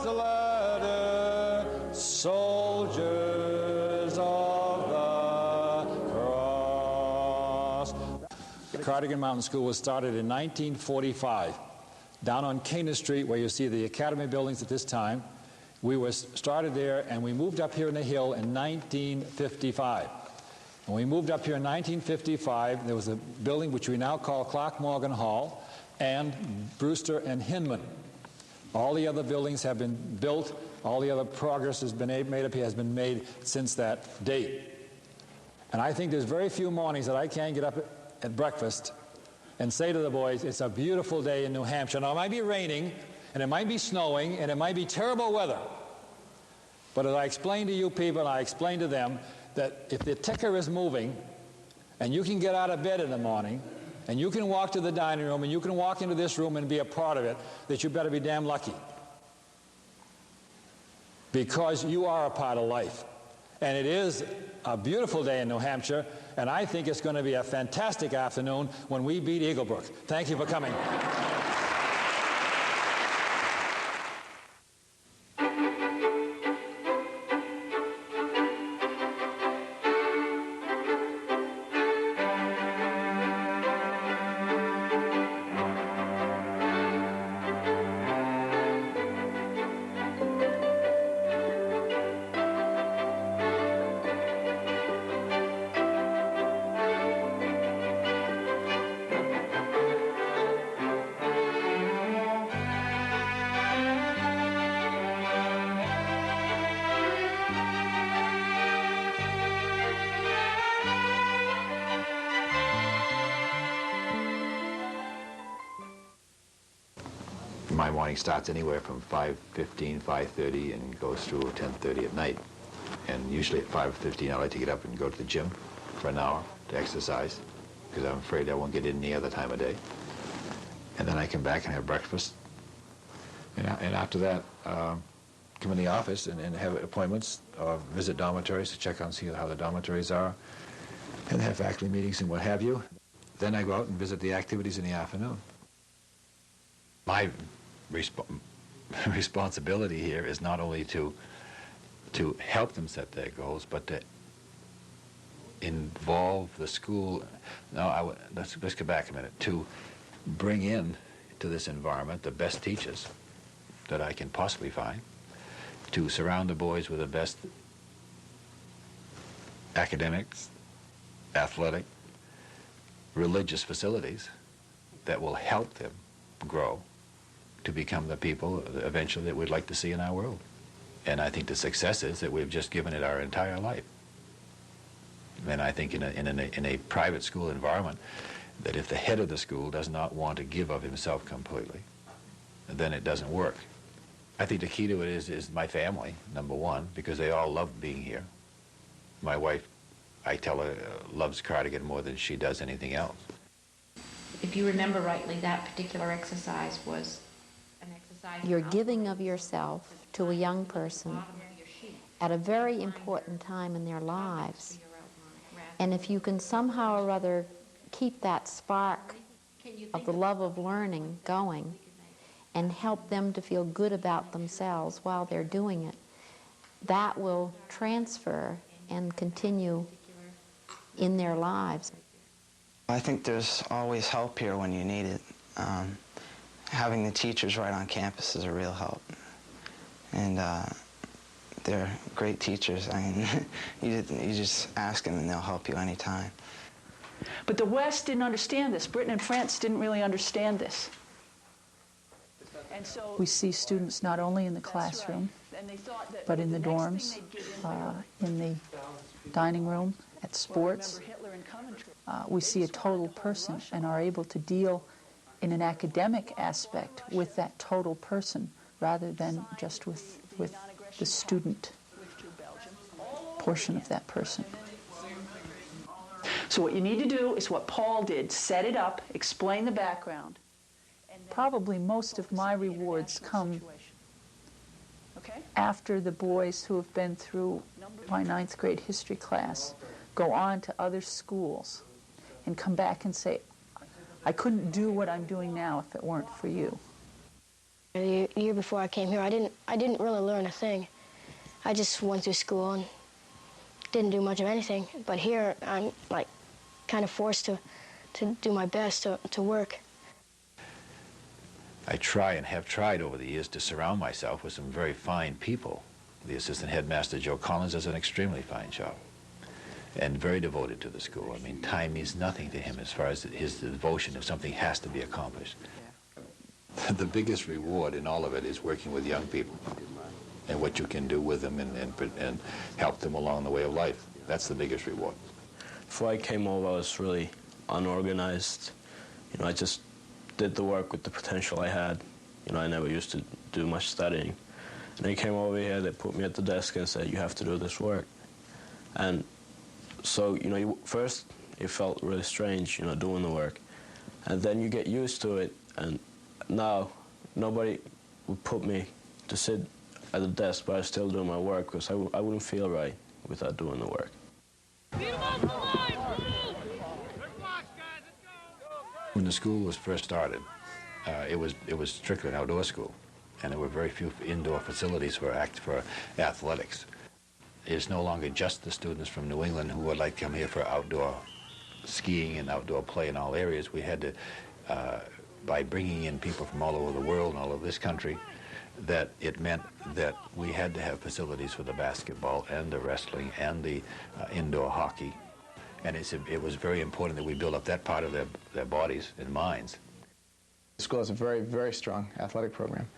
the ladder, soldiers of the cross. The Cardigan Mountain School was started in 1945, down on Cana Street, where you see the academy buildings at this time. We were started there, and we moved up here in the hill in 1955. When we moved up here in 1955, there was a building which we now call Clark Morgan Hall, and Brewster and Hinman. All the other buildings have been built. All the other progress has been made up here has been made since that date. And I think there's very few mornings that I can't get up at breakfast and say to the boys, it's a beautiful day in New Hampshire. Now, it might be raining, and it might be snowing, and it might be terrible weather. But as I explain to you people, and I explain to them, that if the ticker is moving, and you can get out of bed in the morning, and you can walk to the dining room, and you can walk into this room and be a part of it, that you better be damn lucky. Because you are a part of life. And it is a beautiful day in New Hampshire, and I think it's going to be a fantastic afternoon when we beat Eaglebrook. Thank you for coming. My morning starts anywhere from 5:15, 5:30, and goes through 10:30 at night. And usually at 5:15, I like to get up and go to the gym for an hour to exercise, because I'm afraid I won't get in any other time of day. And then I come back and have breakfast. And after that, come in the office and have appointments or visit dormitories to check on, see how the dormitories are, and have faculty meetings and what have you. Then I go out and visit the activities in the afternoon. My responsibility here is not only to help them set their goals, but to involve the school. No, let's go back a minute. To bring in to this environment the best teachers that I can possibly find, to surround the boys with the best academics, athletic, religious facilities that will help them grow to become the people eventually that we'd like to see in our world. And I think the success is that we've just given it our entire life. And I think in a private school environment, that if the head of the school does not want to give of himself completely, then it doesn't work. I think the key to it is my family, number one, because they all love being here. My wife, I tell her, loves Cardigan more than she does anything else. If you remember rightly, that particular exercise was an exercise... You're giving of yourself to a young person at a very important time in their lives. And if you can somehow or other keep that spark of the love of learning going and help them to feel good about themselves while they're doing it, that will transfer and continue in their lives. I think there's always help here when you need it. Having the teachers right on campus is a real help. And they're great teachers. I mean, you just ask them and they'll help you anytime. But the West didn't understand this. Britain and France didn't really understand this. And so we see students not only in the classroom, but in the dorms, in the dining room, at sports. We see a total person and are able to deal in an academic aspect with that total person rather than just with the student portion of that person. So what you need to do is what Paul did, set it up, explain the background. Probably most of my rewards come after the boys who have been through my 9th grade history class go on to other schools and come back and say, I couldn't do what I'm doing now if it weren't for you. You're before I came here, I didn't really learn a thing. I just went through school and didn't do much of anything. But here, I'm like kind of forced to do my best to work. I try and have tried over the years to surround myself with some very fine people. The assistant headmaster, Joe Collins, does an extremely fine job and very devoted to the school. I mean, time means nothing to him as far as his devotion if something has to be accomplished. The biggest reward in all of it is working with young people and what you can do with them and help them along the way of life. That's the biggest reward. Before I came over, I was really unorganized. You know, I just did the work with the potential I had. You know, I never used to do much studying. And I came over here, they put me at the desk and said, you have to do this work. And so, you know, first it felt really strange, you know, doing the work. And then you get used to it, and now nobody would put me to sit at the desk, but I still do my work because I wouldn't feel right without doing the work. When the school was first started, it was strictly an outdoor school, and there were very few indoor facilities for athletics. It's no longer just the students from New England who would like to come here for outdoor skiing and outdoor play in all areas. We had to, by bringing in people from all over the world and all over this country, that it meant that we had to have facilities for the basketball and the wrestling and the indoor hockey. And it was very important that we build up that part of their bodies and minds. The school has a very, very strong athletic program,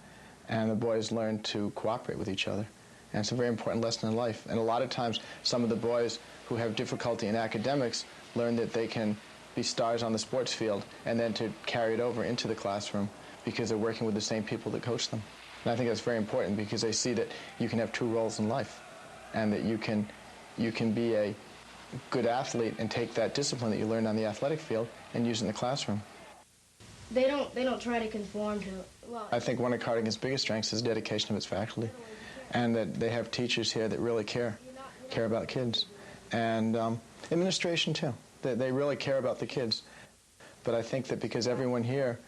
and the boys learn to cooperate with each other. And it's a very important lesson in life. And a lot of times, some of the boys who have difficulty in academics learn that they can be stars on the sports field and then to carry it over into the classroom because they're working with the same people that coach them. And I think that's very important because they see that you can have two roles in life and that you can be a good athlete and take that discipline that you learned on the athletic field and use it in the classroom. They don't try to conform to, well... I think one of Cardigan's biggest strengths is dedication of its faculty, and that they have teachers here that really care about kids. And administration, too. They really care about the kids. But I think that because everyone here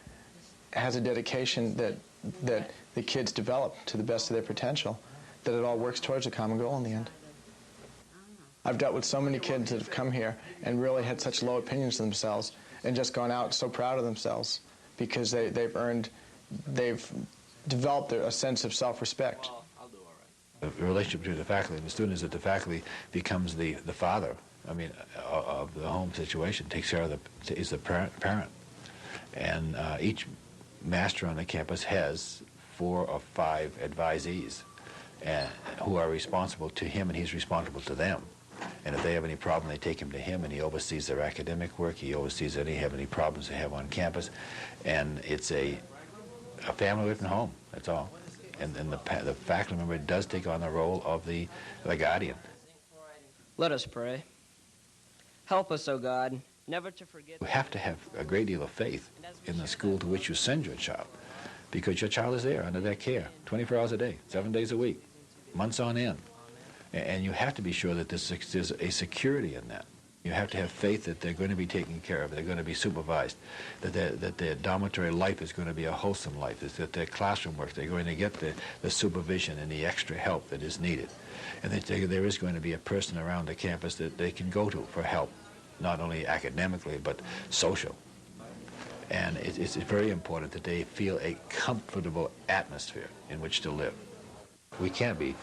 has a dedication that the kids develop to the best of their potential, that it all works towards a common goal in the end. I've dealt with so many kids that have come here and really had such low opinions of themselves and just gone out so proud of themselves because they've developed a sense of self-respect. The relationship between the faculty and the student is that the faculty becomes the father, of the home situation, takes care of is the parent. And each master on the campus has 4 or 5 advisees who are responsible to him, and he's responsible to them. And if they have any problem, they take him to him, and he oversees their academic work. He oversees any problems they have on campus. And it's a family away from home, that's all. And the faculty member does take on the role of the guardian. Let us pray. Help us, O God, never to forget... You have to have a great deal of faith in the school to which you send your child, because your child is there under their care 24 hours a day, 7 days a week, months on end. And you have to be sure that there's a security in that. You have to have faith that they're going to be taken care of, they're going to be supervised, that their dormitory life is going to be a wholesome life, that their classroom work, they're going to get the supervision and the extra help that is needed. And that there is going to be a person around the campus that they can go to for help, not only academically, but social. And it's very important that they feel a comfortable atmosphere in which to live. We can't be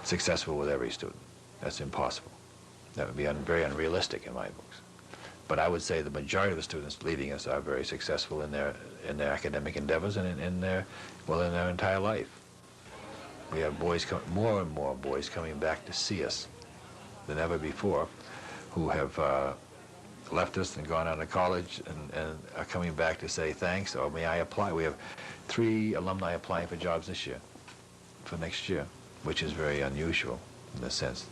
successful with every student. That's impossible. That would be very unrealistic in my books. But I would say the majority of the students leaving us are very successful in their academic endeavors and in their entire life. We have more and more boys coming back to see us than ever before, who have left us and gone on to college and are coming back to say thanks, or may I apply. We have 3 alumni applying for jobs this year, for next year, which is very unusual in a sense.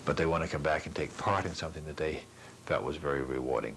But they want to come back and take part in something that they felt was very rewarding.